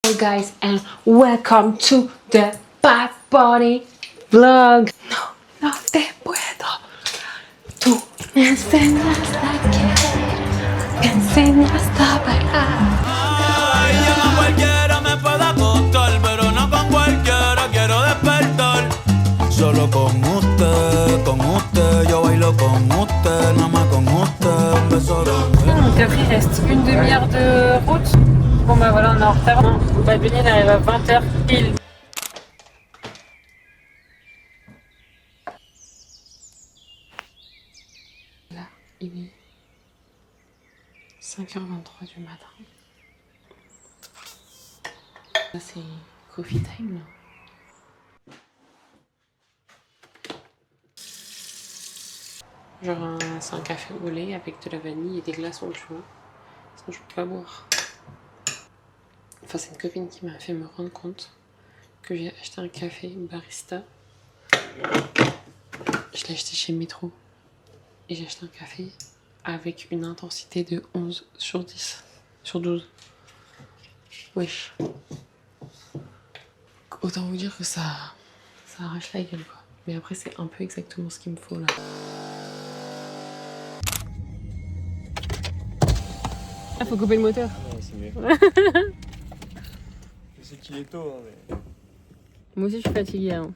Hello guys and welcome to the Bad Body Vlog. No te puedo. Tú me enseñas a querer, me enseñas a bailar. Ay, yo con cualquiera me puedo acostar, pero no con cualquiera quiero despertar. Solo con usted, yo bailo con usted, nada más con usted, un beso de Donc après il reste une demi-heure de route. Bon bah voilà, on est en retard. Babylone arrive à 20h pile. Là, il est 5h23 du matin. Là c'est coffee time là. Genre c'est un café au lait avec de la vanille et des glaçons, tu vois. Sinon je peux pas boire. Enfin c'est une copine qui m'a fait me rendre compte que j'ai acheté un café barista. Je l'ai acheté chez Métro. Et j'ai acheté un café avec une intensité de 11 sur 10. Sur 12. Wesh. Autant vous dire que ça arrache la gueule quoi. Mais après c'est un peu exactement ce qu'il me faut là. Ah faut couper le moteur. Ouais, c'est mieux. Je sais qu'il est tôt, hein, mais... Moi aussi je suis fatiguée. Hein.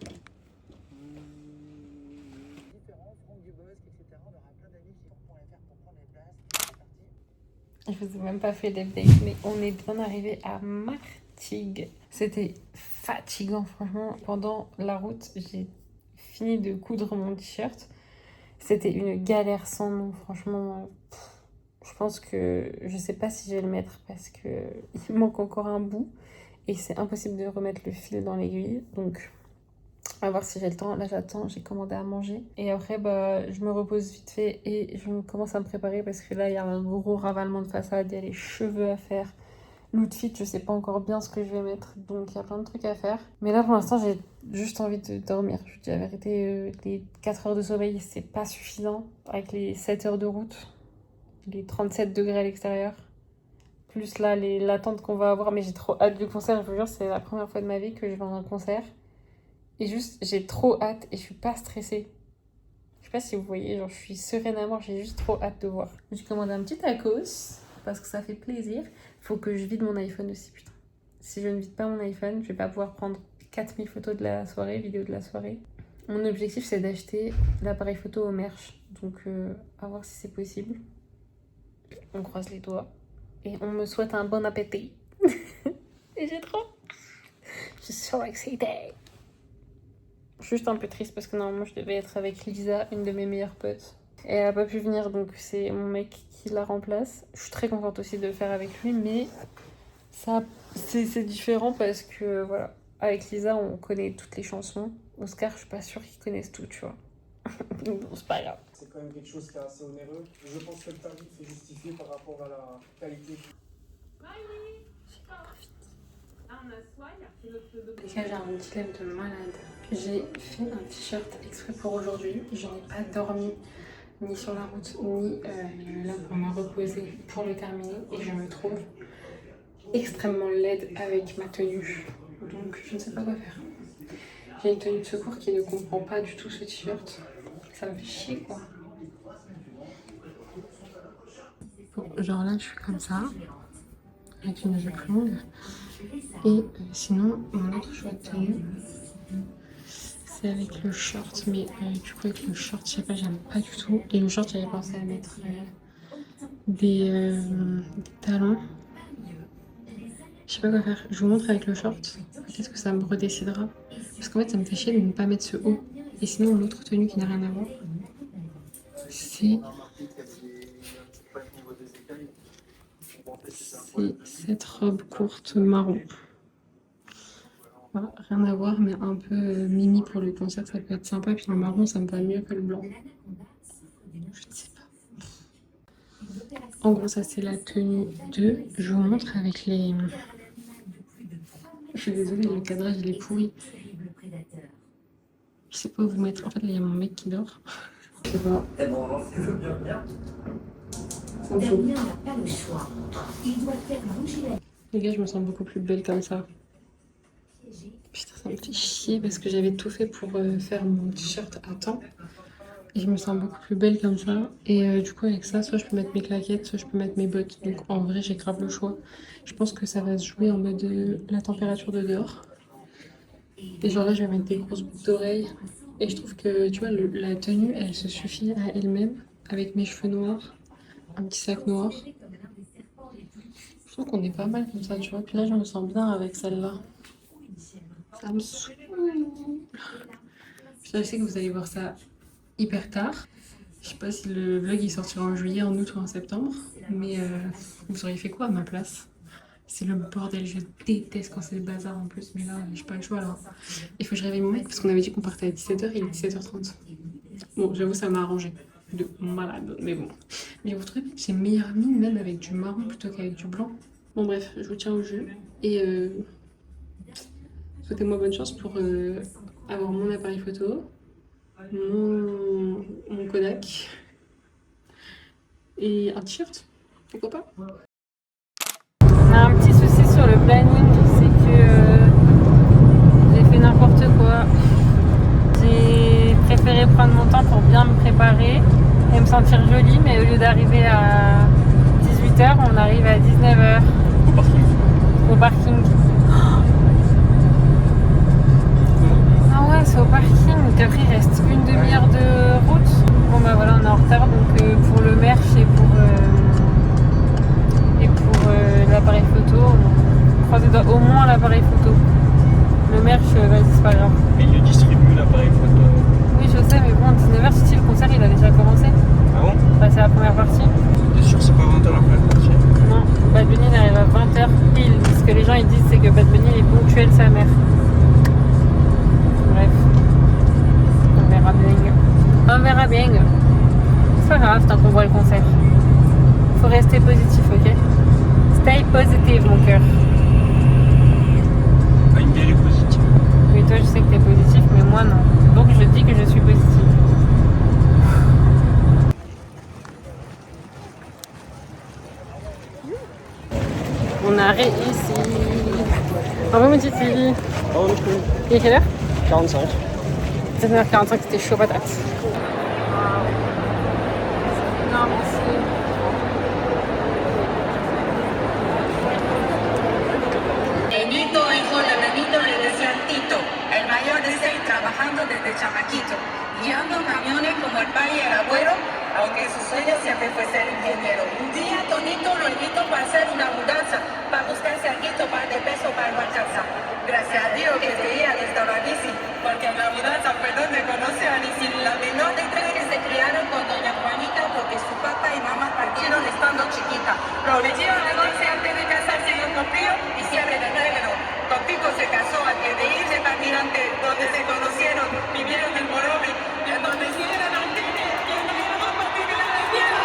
Je vous ai même pas fait d'update, mais on est bien arrivé à Martigues. C'était fatigant, franchement. Pendant la route, j'ai fini de coudre mon t-shirt. C'était une galère sans nom, franchement. Je pense que je sais pas si je vais le mettre parce que il manque encore un bout et c'est impossible de remettre le fil dans l'aiguille. Donc, on va voir si j'ai le temps. Là, j'attends, j'ai commandé à manger. Et après, bah, je me repose vite fait et je commence à me préparer parce que là, il y a un gros ravalement de façade. Il y a les cheveux à faire. L'outfit, je sais pas encore bien ce que je vais mettre. Donc, il y a plein de trucs à faire. Mais là, pour l'instant, j'ai juste envie de dormir. Je vous dis la vérité, les 4 heures de sommeil, c'est pas suffisant. Avec les 7 heures de route, les 37 degrés à l'extérieur. Plus là, l'attente qu'on va avoir. Mais j'ai trop hâte du concert. Je vous jure, c'est la première fois de ma vie que je vais à un concert. Et juste, j'ai trop hâte et je suis pas stressée. Je sais pas si vous voyez, genre je suis sereine à mort, j'ai juste trop hâte de voir. J'ai commandé un petit tacos parce que ça fait plaisir. Faut que je vide mon iPhone aussi, putain. Si je ne vide pas mon iPhone, je vais pas pouvoir prendre 4000 photos de la soirée, vidéos de la soirée. Mon objectif, c'est d'acheter l'appareil photo au Merch. Donc, à voir si c'est possible. On croise les doigts. Et on me souhaite un bon appétit. Et j'ai trop... Je suis so excited. Juste un peu triste parce que normalement je devais être avec Lisa, une de mes meilleures potes. Et elle a pas pu venir donc c'est mon mec qui la remplace. Je suis très contente aussi de le faire avec lui mais ça c'est différent parce que voilà, avec Lisa on connaît toutes les chansons. Oscar je suis pas sûre qu'ils connaissent tout tu vois. Bon c'est pas grave. C'est quand même quelque chose qui est assez onéreux. Je pense que le tarif est justifié par rapport à la qualité. Les gars, j'ai un dilemme de malade. J'ai fait un t-shirt exprès pour aujourd'hui. Je n'ai pas dormi ni sur la route, ni là pour me reposer pour le terminer. Et je me trouve extrêmement laide avec ma tenue. Donc je ne sais pas quoi faire. J'ai une tenue de secours qui ne comprend pas du tout ce t-shirt. Ça me fait chier quoi. Bon, genre là je suis comme ça, avec une jupe longue. Et sinon, mon autre choix de tenue, c'est avec le short. Mais du coup, avec le short, je sais pas, j'aime pas du tout. Et le short, j'avais pensé à mettre des talons. Je sais pas quoi faire. Je vous montre avec le short. Peut-être que ça me redécidera. Parce qu'en fait, ça me fait chier de ne pas mettre ce haut. Et sinon, l'autre tenue qui n'a rien à voir, c'est cette robe courte marron. Voilà, rien à voir, mais un peu mimi pour le concert, ça peut être sympa. Puis le marron, ça me va mieux que le blanc. Je ne sais pas. En gros, ça c'est la tenue 2. Je vous montre avec les... Je suis désolée, le cadrage il est pourri. Je sais pas où vous mettre. En fait, là, il y a mon mec qui dort. Je sais pas. Ça me chauffe. Les gars, je me sens beaucoup plus belle comme ça. Putain, ça me fait chier parce que j'avais tout fait pour faire mon t-shirt à temps. Et je me sens beaucoup plus belle comme ça. Et du coup, avec ça, soit je peux mettre mes claquettes, soit je peux mettre mes bottes. Donc en vrai, j'ai grave le choix. Je pense que ça va se jouer en mode la température de dehors. Et genre là, je vais mettre des grosses boucles d'oreilles. Et je trouve que, tu vois, la tenue, elle se suffit à elle-même. Avec mes cheveux noirs, un petit sac noir. Je trouve qu'on est pas mal comme ça, tu vois. Puis là, je me sens bien avec celle-là. Ça me saoule. Je sais que vous allez voir ça hyper tard. Je sais pas si le vlog il sortira en juillet, en août ou en septembre. Mais vous auriez fait quoi à ma place? C'est le bordel, je déteste quand c'est le bazar en plus. Mais là, j'ai pas le choix là. Il faut que je réveille mon mec parce qu'on avait dit qu'on partait à 17h, il est 17h30. Bon, j'avoue, ça m'a arrangé. De malade, mais bon. Mais vous trouvez que j'ai meilleure mine même avec du marron plutôt qu'avec du blanc? Bon bref, je vous tiens au jeu. Et souhaitez-moi bonne chance pour avoir mon appareil photo, mon Kodak et un t-shirt. Pourquoi pas? On a un petit souci sur le planning, c'est que j'ai fait n'importe quoi. J'ai préféré prendre mon temps pour bien me préparer et me sentir jolie, mais au lieu d'arriver à 18h, on arrive à 19h. Au parking. Au parking. Ah ouais, c'est au parking. Donc après, il reste une demi-heure de route. Bon bah voilà, on est en retard. Donc pour le merch et pour l'appareil photo, on croise les doigts, au moins l'appareil photo. Le merch, vas-y, c'est pas grave. Et il distribue l'appareil photo. Oui, je sais, mais bon, 19h, si le concert il a déjà commencé. Ah bon? Bah, c'est la première partie. T'es sûr que c'est pas 20h la première partie? Non, Bad Bunny il arrive à 20h pile. Ce que les gens ils disent, c'est que Bad Bunny il est ponctuel sa mère. Bref. On verra bien. On verra bien. C'est pas grave tant qu'on voit le concert. Faut rester positif, ok? Stay positive, mon cœur. Ah, une guerre positive. Oui, toi je sais que t'es positif, mais moi non. Donc je dis que je suis positive. On a réussi. Bravo, mon petit Tilly. Oh, non plus. Il est quelle heure? 45. 19h45, c'était chaud patate. Non, merci. Benito, hijo de Benito, le decían Tito, el mayor de 6, trabajando desde chamaquito, guiando camiones como el pai y el abuelo, aunque su sueño siempre fue ser ingeniero. Un día Tonito lo invito para hacer una mudanza, para buscarse algo par de peso para no alcanzar. Gracias a Dios que veía que estaba bici, porque en la mudanza fue donde conoce a Lisi, la menor de tres que se criaron con doña Juanita, porque su papá y mamá partieron estando chiquita. Prometieron a 11 antes de casarse y un cumplió y cierre de negro. Con Tito se casó antes de irse para Mirante, donde se conocieron, vivieron en Morovi, y en donde hicieron al tine, y en donde los dos vivieron en cielo.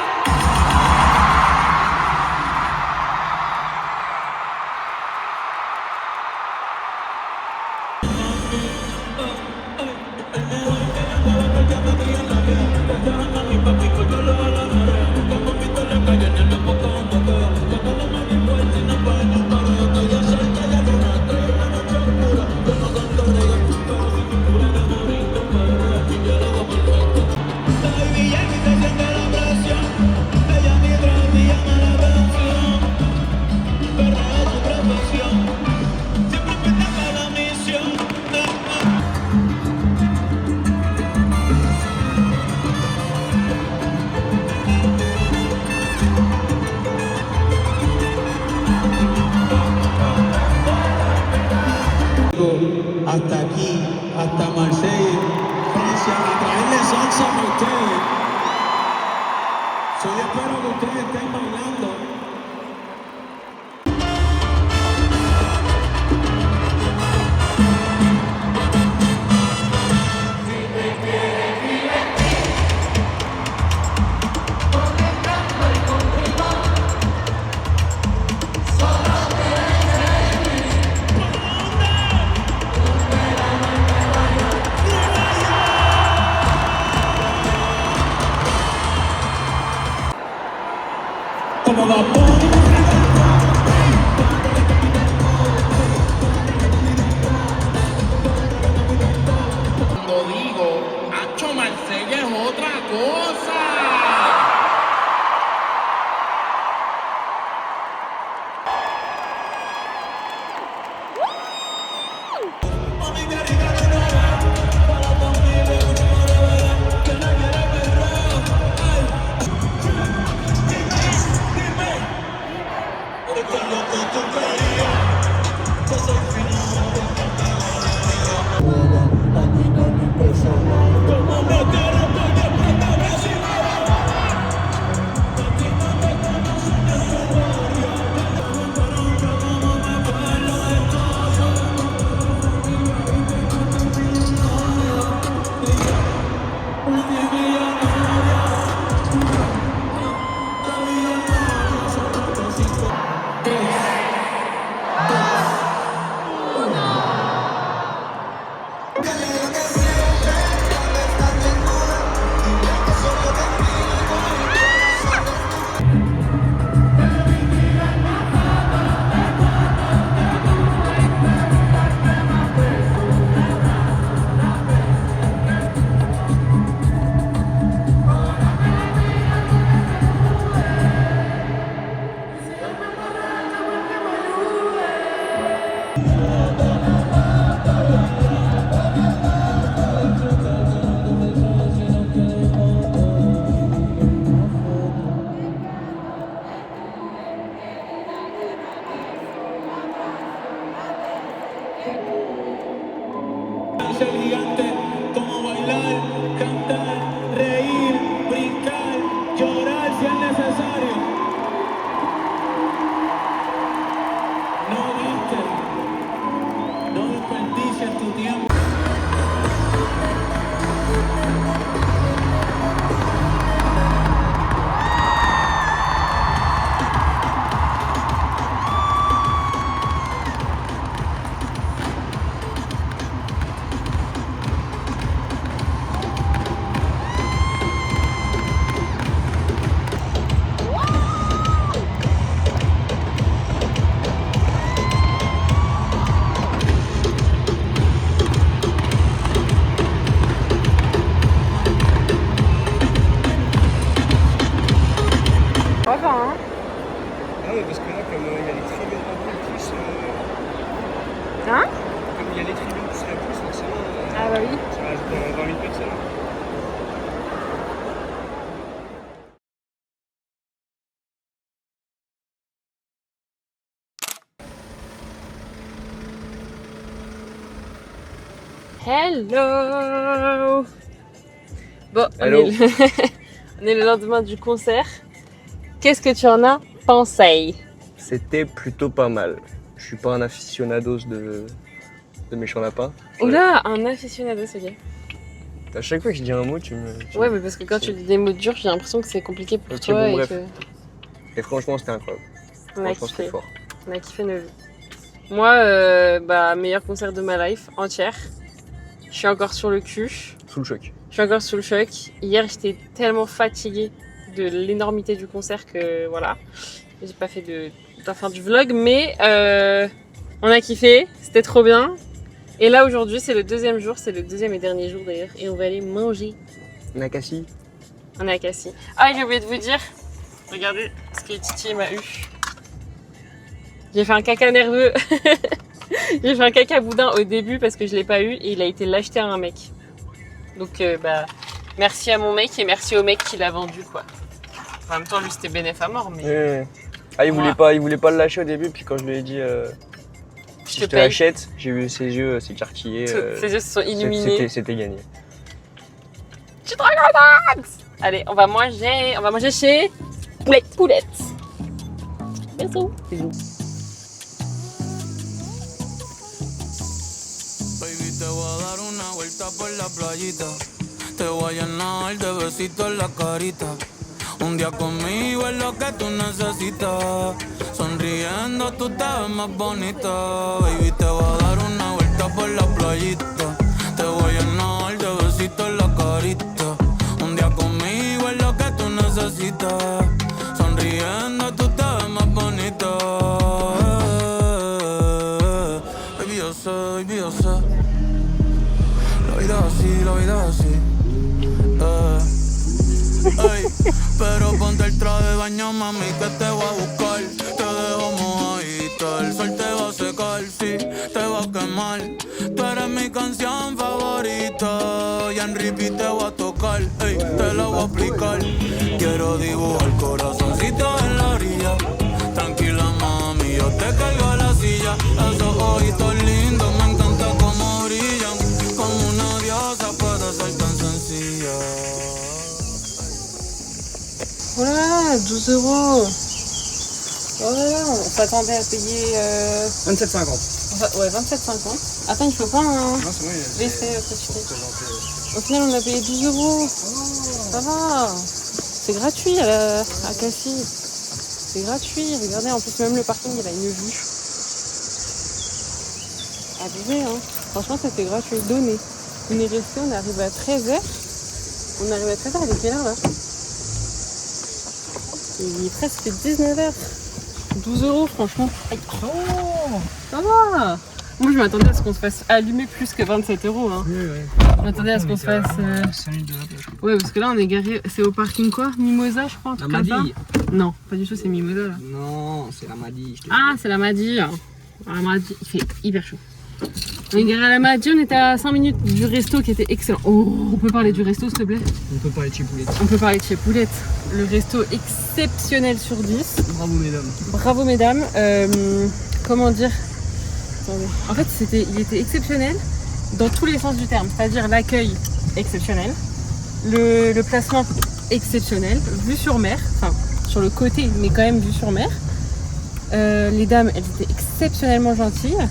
Hasta aquí, hasta Marseille, Francia, a traerle salsa a ustedes. Yo espero que ustedes estén bailando. ¿Cómo va? ser gigante, como bailar, cantar, reír, brincar, llorar si es necesario. No gastes, no desperdicies tu tiempo. Enfin, hein. Ah ouais, parce que là, comme il y a les tribunes en plus, Hein? comme il y a les tribunes plus la plus, forcément, Ah bah oui. ça reste dans 20 000 personnes. Hello. Bon, Hello. On est le lendemain du concert. Qu'est-ce que tu en as pensé? C'était plutôt pas mal. Je suis pas un aficionados de Méchant Lapin. Oula, un aficionado, ce gars. À chaque fois que je dis un mot, tu me... Ouais, mais parce que quand tu dis des mots durs, j'ai l'impression que c'est compliqué pour Ok, toi bon, et bref. que Et franchement, c'était incroyable. on a Franchement, c'était kiffé. fort. On a kiffé nos vies. Moi, meilleur concert de ma life, entière. Je suis encore sur le cul. Sous le choc. Je suis encore sous le choc. Hier, j'étais tellement fatiguée de l'énormité du concert que voilà. J'ai pas fait de la fin du vlog, mais on a kiffé. C'était trop bien. Et là, aujourd'hui, c'est le deuxième jour. C'est le deuxième et dernier jour d'ailleurs. Et on va aller manger. Nakasi. On est à Cassis. Ah, j'ai oublié de vous dire. Regardez ce que Titi m'a eu. J'ai fait un caca nerveux. J'ai fait un caca boudin au début parce que je l'ai pas eu et il a été l'acheter à un mec. Donc merci à mon mec et merci au mec qui l'a vendu quoi. En même temps lui c'était bénéf à mort mais Ouais. Ah, il voulait pas le lâcher au début, puis quand je lui ai dit si je te paye. l'achète, j'ai vu ses yeux s'écarquiller. Ses yeux se sont illuminés. C'était gagné. Je suis trop contente. Allez on va manger chez Poulette. Bisous. Baby, te voy a dar una vuelta por la playita. Te voy a llenar de besitos en la carita. Un día conmigo es lo que tú necesitas. Sonriendo tú te ves más bonita. Baby, te voy a dar una vuelta por la playita. Te voy a llenar de besitos en la carita. Un día conmigo es lo que tú necesitas. Sonriendo tú te ves más bonita. Baby, yo sé. La vida es así. Ey, pero ponte el traje de baño, mami, que te voy a buscar. Te dejo mojadita, el sol te va a secar, sí, te va a quemar. Tú eres mi canción favorita y en repeat te voy a tocar, ey, te la voy a aplicar. Quiero dibujar corazoncitos en la orilla. Tranquila, mami, yo te cargo a la silla. Esos ojitos lindos, me encanta cómo brillan. Como una diosa puede ser tan sencilla. Voilà, 12 €. Oh là là, on s'attendait à payer 27,50. ouais, 27,50. Attends, il faut pas un Non, c'est moi. laisser Au final, on a payé 12 €. Ça va. C'est gratuit à Cassis. C'est gratuit. Regardez, en plus, même le parking, il a une vue. Abusé, hein. Franchement, c'était gratuit. Donné. On est resté, on est arrivé à 13h. On est arrivé à 13h, il est quelle heure là? Il est presque 19h. 12 € franchement. Aïe. Oh, ça va. Moi je m'attendais à ce qu'on se fasse allumer plus que 27 €. Hein. Oui. Je m'attendais à ce qu'on se fasse... 5 minutes de la plage. Ouais parce que là on est garé... C'est au parking quoi? Mimosa je crois, un truc comme ça. Non, pas du tout, c'est Mimosa là. Non, c'est la Madi. Ah c'est la Madi. La Madi, il fait hyper chaud. On est garé à la Madi, on était à 5 minutes du resto qui était excellent. Oh, on peut parler du resto s'il te plaît? On peut parler de chez Poulette. On peut parler de chez Poulette. Le resto exceptionnel sur 10. Bravo mesdames. Bravo mesdames. Comment dire? Attendez. En fait il était exceptionnel, dans tous les sens du terme. C'est-à-dire l'accueil exceptionnel, le placement exceptionnel, vue sur mer, enfin sur le côté, mais quand même vue sur mer. Les dames, elles étaient exceptionnellement gentilles.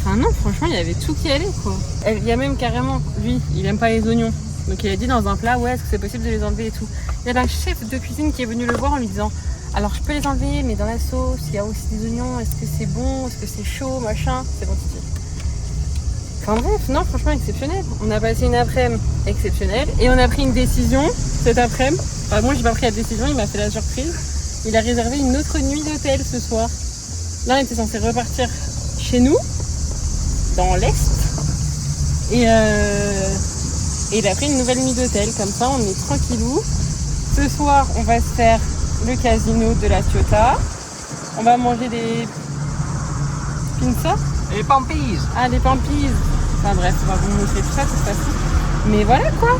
Enfin non, franchement, il y avait tout qui allait, quoi. Il y a même carrément, lui, il aime pas les oignons. Donc il a dit dans un plat, ouais, est-ce que c'est possible de les enlever et tout. Il y a la chef de cuisine qui est venue le voir en lui disant, alors je peux les enlever, mais dans la sauce, il y a aussi des oignons, est-ce que c'est bon, est-ce que c'est chaud, machin. C'est bon, Titi. Enfin bref, non, franchement exceptionnel. On a passé une après-midi exceptionnelle et on a pris une décision cet après-midi. Enfin, moi, j'ai pas pris la décision, il m'a fait la surprise. Il a réservé une autre nuit d'hôtel ce soir. Là, on était censé repartir chez nous, dans l'Est. Et il a pris une nouvelle nuit d'hôtel. Comme ça, on est tranquillou. Ce soir, on va se faire le casino de la Ciotat. On va manger des pinza. Les pampis. Ah, des pampis. Enfin bref, on va vous montrer tout ça de toute façon. Mais voilà quoi.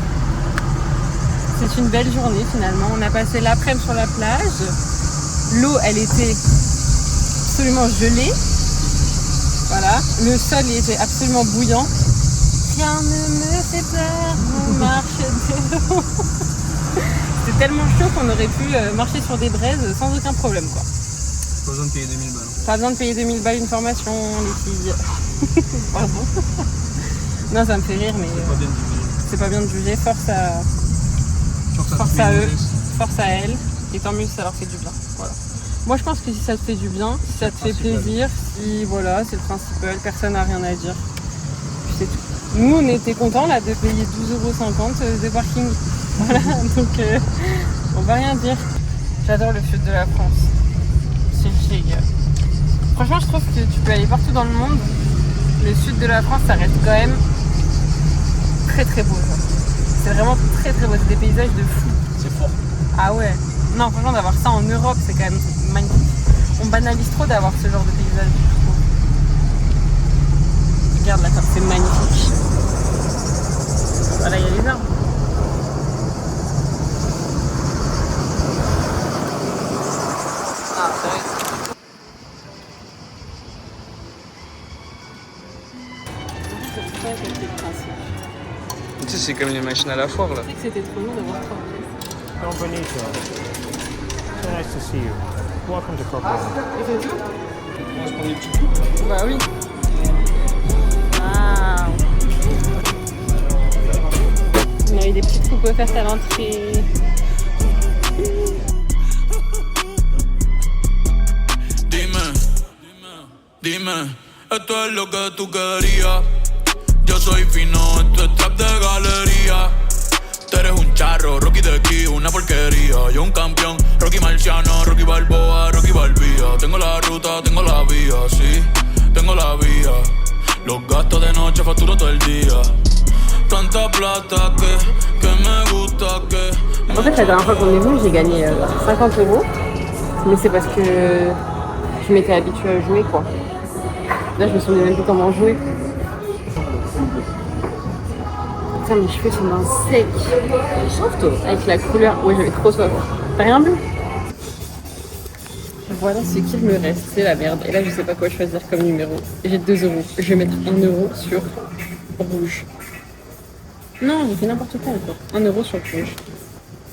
C'est une belle journée finalement. On a passé l'après-midi sur la plage. L'eau, elle était absolument gelée. Voilà. Le sol, il était absolument bouillant. Rien ne me fait peur, on marche de l'eau. C'était tellement chaud qu'on aurait pu marcher sur des braises sans aucun problème, quoi. Pas besoin de payer 2000 balles. Pas besoin de payer 2000 balles une formation, les filles. Pardon. Non, ça me fait rire, mais c'est pas bien de juger. Force à eux, force à elles. Et tant mieux si ça leur fait du bien. Voilà. Moi, je pense que si ça te fait du bien, si ça te fait plaisir, si voilà, c'est le principal, personne n'a rien à dire. Puis c'est tout. Nous, on était contents là de payer 12,50 € de parking. Voilà, donc on va rien dire. J'adore le sud de la France. C'est génial. Franchement, je trouve que tu peux aller partout dans le monde. Le sud de la France, ça reste quand même très très beau. C'est vraiment très très beau. C'est des paysages de fou. C'est fort. Ah ouais. Non, franchement, d'avoir ça en Europe, c'est quand même magnifique. On banalise trop d'avoir ce genre de paysage, je trouve. Regarde là, comme c'est magnifique. Voilà, il y a les arbres. Ah, sérieux. Tu sais, c'est comme les machines à la foire là. Je sais que c'était trop long d'avoir toi. Oh, Benito. So nice to see you. Welcome to Copenhagen. Et c'est tout? On se prend des petits coups. Bah oui. Waouh. On a eu des petites coupes offertes à l'entrée. Dime, esto es lo que tú querías. Yo soy fino, esto es trap de galería. Tú eres un charro, Rocky de aquí, una porquería. Yo un campeón, Rocky Marciano, Rocky Balboa, Rocky Balbía. Tengo la ruta, tengo la vía, sí, tengo la vía. Los gastos de noche facturo todo el día. Tanta plata que me gusta que... En fait, la dernière fois qu'on est venu, j'ai gagné 50 €. Mais c'est parce que je m'étais habituée à jouer, quoi. Là, je me souviens même plus comment jouer. Putain, mes cheveux sont d'un sec. Sauf toi. Avec la couleur. Ouais, j'avais trop soif. T'as rien bu? Voilà ce qu'il me reste. C'est la merde. Et là, je sais pas quoi choisir comme numéro. J'ai 2 €. Je vais mettre 1 € sur rouge. Non, j'ai fait n'importe quoi encore. 1 € sur rouge.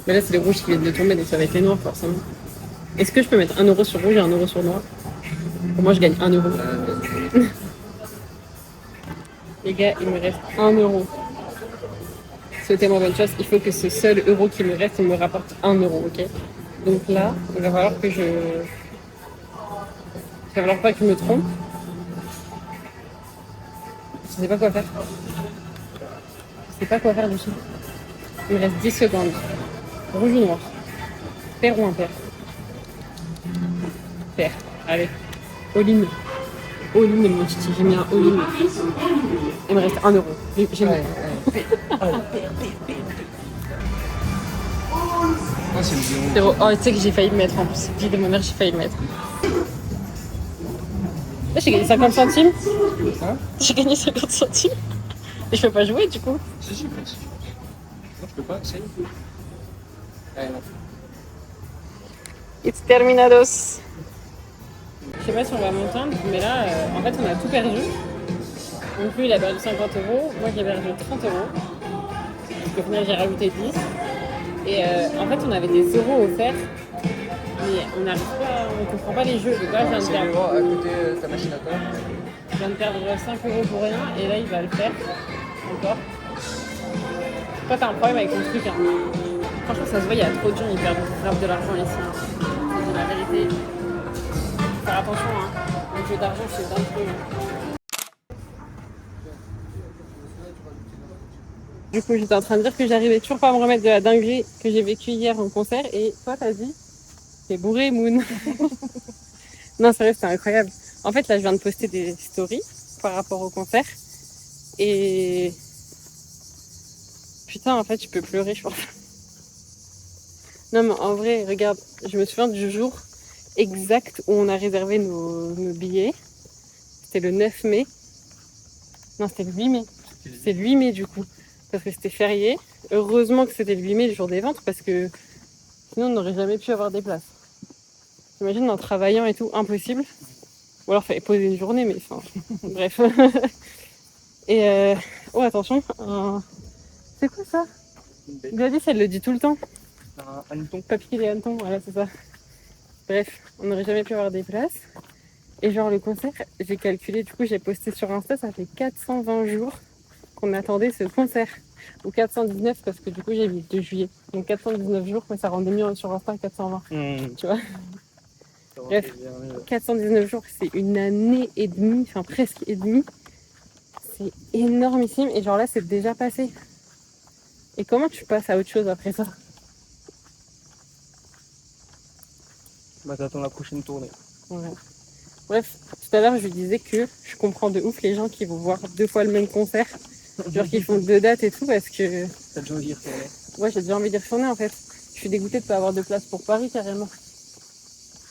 Mais là, c'est les rouges qui viennent de tomber, donc ça va être les noirs forcément. Est-ce que je peux mettre 1 € sur rouge et 1 € sur noir? Pour moi, je gagne 1 €. Les gars, il me reste 1 €. Souhaitez-moi bonne chance. Il faut que ce seul euro qui me reste, il me rapporte 1 €, ok? Donc là, il va falloir que il va falloir pas que je me trompe. Je sais pas quoi faire. Je sais pas quoi faire du tout. Il me reste 10 secondes. Rouge ou noir? Pair ou impair? Pair. Allez. All-in. All-in, mon titi. J'ai mis un all-in. Il me reste 1 €. J'ai mis. Ah, c'est le zéro. Zéro. Oh, tu sais que j'ai failli le mettre en plus. Vie de ma mère, j'ai failli le mettre. Là, j'ai gagné 50 centimes. Hein? J'ai gagné 50 centimes. Et je peux pas jouer du coup. Si, si, si. Non, je peux pas, essaye. Allez, non. It's terminados. Je sais pas si on va m'entendre, mais là, en fait, on a tout perdu. Donc lui, il a perdu 50 €, moi j'ai perdu 30 €. Donc au final, j'ai rajouté 10. Et en fait, on avait des euros offerts, mais on n'arrive pas, on comprend pas les jeux. Donc là, je viens de perdre. à côté de ta machine à colle. Je viens de perdre 5 € pour rien, et là, il va le faire. Encore. Toi, t'as un problème avec ton truc. Hein. Franchement, ça se voit, il y a trop de gens, ils perdent grave de l'argent ici. Hein. C'est la vérité. Faut faire attention, hein. Le jeu d'argent, c'est dangereux. Du coup, j'étais en train de dire que j'arrivais toujours pas à me remettre de la dinguerie que j'ai vécue hier en concert. Et toi, t'as dit, t'es bourré, Moon. Non, sérieux, c'était incroyable. En fait, là, je viens de poster des stories par rapport au concert. Et putain, en fait, je peux pleurer, je pense. Non, mais en vrai, regarde, je me souviens du jour exact où on a réservé nos billets. C'était le 9 mai. Non, c'était le 8 mai. C'était le 8 mai, du coup. Parce que c'était férié. Heureusement que c'était le 8 mai, le jour des ventes, parce que sinon, on n'aurait jamais pu avoir des places. J'imagine, en travaillant et tout, impossible. Ou alors, il fallait poser une journée, mais enfin, bref. Et oh, attention, c'est quoi ça? Gladys, elle le dit tout le temps. Un hanneton. Pas piquer les hannetons, voilà, c'est ça. Bref, on n'aurait jamais pu avoir des places. Et genre, le concert, j'ai calculé, du coup, j'ai posté sur Insta, ça fait 420 jours qu'on attendait ce concert. Ou 419, parce que du coup, j'ai mis 2 juillet. Donc 419 jours, mais ça rendait mieux sur Insta 420. Tu vois? Bref, 419 jours, c'est une année et demie, enfin presque et demie. C'est énormissime. Et genre là, c'est déjà passé. Et comment tu passes à autre chose après ça? Bah t'attends la prochaine tournée. Ouais. Bref, tout à l'heure, je lui disais que je comprends de ouf les gens qui vont voir 2 fois le même concert. Genre qui font 2 dates et tout parce que... T'as déjà envie d'y retourner? Ouais, j'ai déjà envie d'y retourner en fait. Je suis dégoûtée de pas avoir de place pour Paris carrément.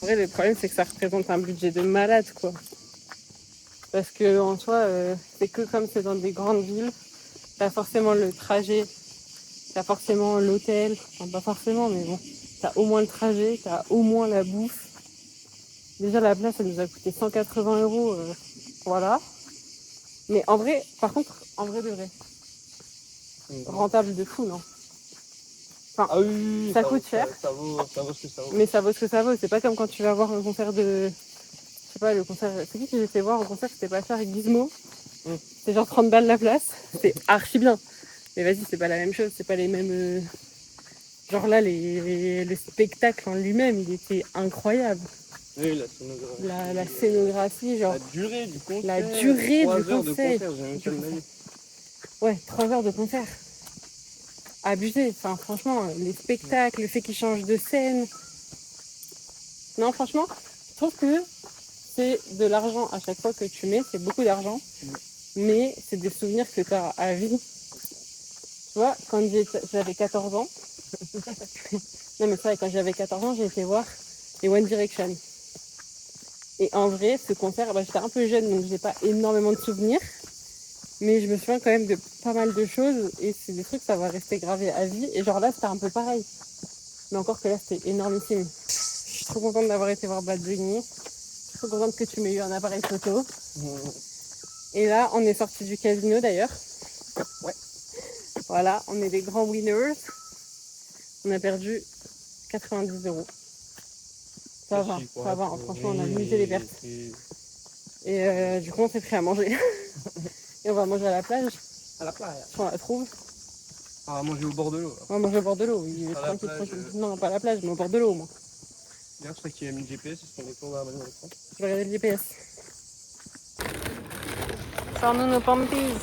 En vrai, le problème, c'est que ça représente un budget de malade, quoi. Parce que en soi, c'est que comme c'est dans des grandes villes, t'as forcément le trajet, t'as forcément l'hôtel, enfin pas forcément, mais bon, t'as au moins le trajet, t'as au moins la bouffe. Déjà, la place, elle nous a coûté 180 €, voilà. Mais en vrai, par contre, en vrai de vrai, rentable de fou, non? Enfin, Ah oui, ça coûte cher. Ça vaut ce que ça vaut. Mais ça vaut ce que ça vaut. C'est pas comme quand tu vas voir un concert de... Je sais pas, le concert... C'est qui j'ai fait voir un concert, c'était pas cher, avec Gizmo. C'était genre 30 balles la place. C'était archi bien. Mais vas-y, c'est pas la même chose. C'est pas les mêmes... Genre là, le spectacle en lui-même, il était incroyable. Oui, la scénographie. La scénographie, genre... La durée du concert. La durée 3 du heures de concert. concert, j'ai même fait le maillot. Ouais, 3 heures de concert. Abusé. Enfin, franchement, les spectacles, le fait qu'ils changent de scène. Non, franchement, je trouve que c'est de l'argent à chaque fois que tu mets. C'est beaucoup d'argent. Mais c'est des souvenirs que tu as à vie. Tu vois, quand j'avais 14 ans... Non, mais c'est vrai, quand j'avais 14 ans, j'ai été voir les One Direction. Et en vrai, ce concert, bah, j'étais un peu jeune, donc j'ai pas énormément de souvenirs. Mais je me souviens quand même de pas mal de choses. Et c'est des trucs, ça va rester gravé à vie. Et genre là, c'était un peu pareil. Mais encore que là, c'était énormissime. Je suis trop contente d'avoir été voir Bad Bunny. Je suis trop contente que tu m'aies eu un appareil photo. Et là, on est sorti du casino d'ailleurs. Ouais. Voilà, on est des grands winners. On a perdu 90 €. Ça va, ça va. Franchement, on a limité les pertes. Et du coup, on s'est pris à manger. Et on va manger à la plage. À la plage. Si on la trouve. On va manger au bord de l'eau. On va manger au bord de l'eau. Oui, Pas la tranquille, plage, tranquille. Non, pas à la plage, mais au bord de l'eau au moins. Regarde, c'est toi qui as mis le GPS, c'est ce qu'on est tombé à la maison d'écran. Je vais regarder le GPS. Sors-nous nos pompies.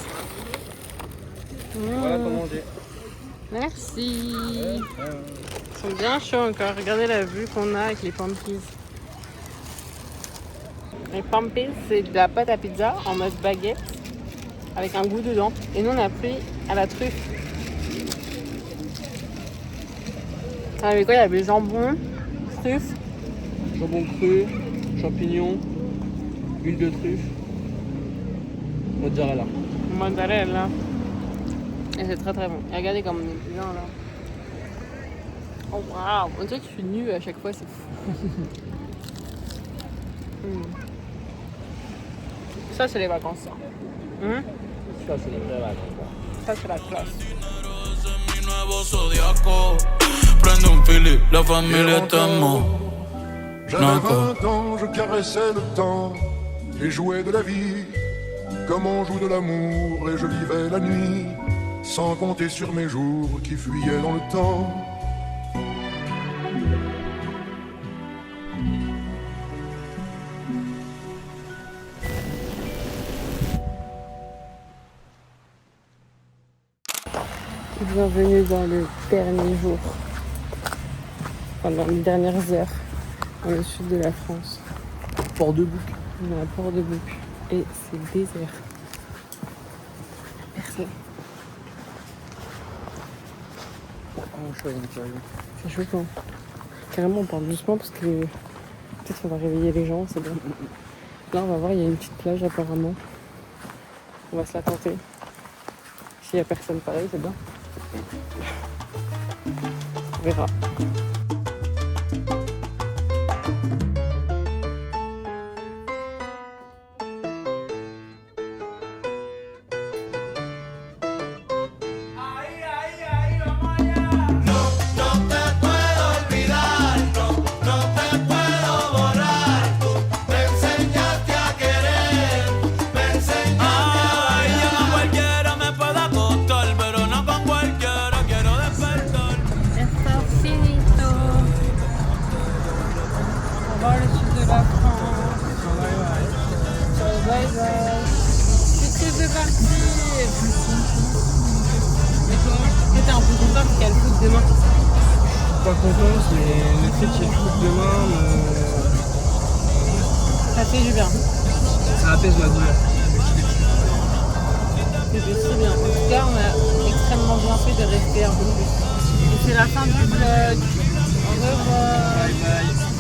Voilà pour manger. Merci. Ils sont bien chauds encore. Regardez la vue qu'on a avec les pompies. Les pompies, c'est de la pâte à pizza en mode baguette avec un goût dedans. Et nous, on a pris à la truffe. Ça avait quoi? Il y avait jambon, truffe. Jambon cru, champignons, huile de truffe, mozzarella. Mozzarella. Et c'est très très bon. Et regardez comme on est bien là. Oh waouh! On dirait que je suis nue à chaque fois, c'est fou. Ça, c'est les vacances, ça. Ça, c'est les vraies vacances. Ça, c'est la classe. Mi nuevo zodiaco. Prende un fili, la familia estamos. J'avais 20 ans, je caressais le temps et jouais de la vie comme on joue de l'amour, et je vivais la nuit sans compter sur mes jours qui fuyaient dans le temps. Bienvenue dans le dernier jour, enfin dans les dernières heures, dans le sud de la France. Port-de-Bouc. On est à Port-de-Bouc et c'est désert. Personne. C'est choquant. Carrément, on parle doucement parce que peut-être qu'on va réveiller les gens, c'est bon. Là, on va voir, il y a une petite plage apparemment. On va se la tenter. S'il n'y a personne pareil, c'est bien. On verra. T'es un peu content parce qu'il y a le foot demain. Pas content, mais le fait qu'il y ait le foot demain, Ça fait du bien. ça apaise ma douleur. C'était si bien. En tout cas, on a extrêmement bien fait de rester un peu plus. Et c'est la fin du vlog. Au revoir. Bye bye.